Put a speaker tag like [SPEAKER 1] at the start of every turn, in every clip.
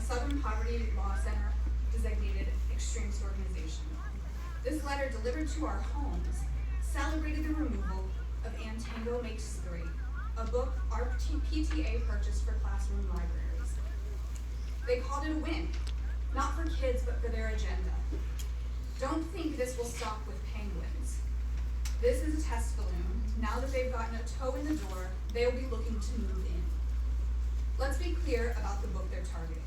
[SPEAKER 1] Southern Poverty Law Center designated extremist organization. This letter, delivered to our homes, celebrated the removal of And Tango Makes Three, a book our PTA purchased for classroom libraries. They called it a win, not for kids, but for their agenda. Don't think this will stop with penguins. This is a test balloon. Now that they've gotten a toe in the door, they'll be looking to move in. Let's be clear about the book they're targeting.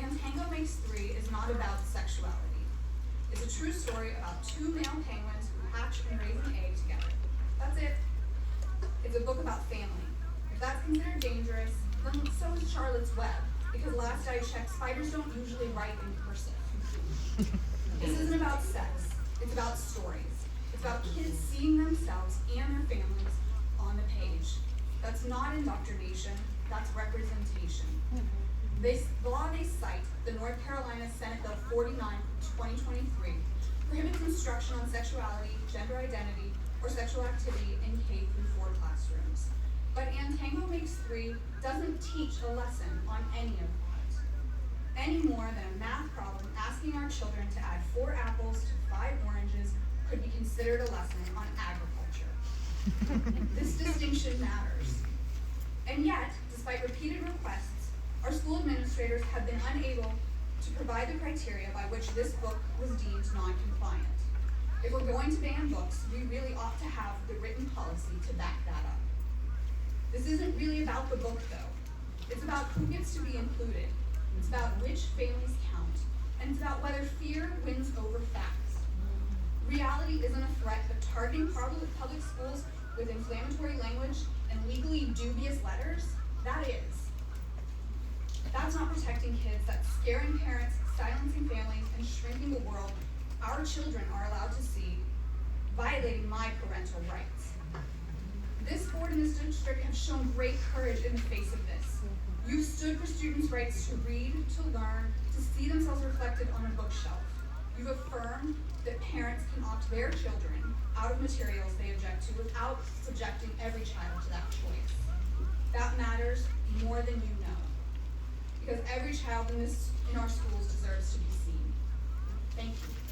[SPEAKER 1] And Tango Makes Three is not about sexuality. It's a true story about two male penguins who hatch and raise an egg together. That's it. It's a book about family. If that's considered dangerous, then so is Charlotte's Web, because last I checked, spiders don't usually write in cursive. This isn't about sex. It's about stories. It's about kids seeing themselves and their families on the page. That's not indoctrination. That's representation. The law they cite, the North Carolina Senate Bill 49, 2023, prohibits instruction on sexuality, gender identity, or sexual activity in K through 4 classrooms. But And Tango Makes Three doesn't teach a lesson on any of that, any more than a math problem asking our children to add 4 apples to 5 oranges could be considered a lesson on agriculture. This distinction matters. And yet, despite repeated requests, our school administrators have been unable to provide the criteria by which this book was deemed non-compliant. If we're going to ban books, we really ought to have the written policy to back that up. This isn't really about the book, though. It's about who gets to be included. It's about which families count. And it's about whether fear wins over facts. Reality isn't a threat, but targeting public schools with inflammatory language and legally dubious letters, that is. That's not protecting kids, that's scaring parents, silencing families, and shrinking the world our children are allowed to see, violating my parental rights. This board and this district have shown great courage in the face of this. You've stood for students' rights to read, to learn, to see themselves reflected on a bookshelf. You've affirmed that parents can opt their children out of materials they object to without subjecting every child to that choice. That matters more than you know, because every child in our schools deserves to be seen. Thank you.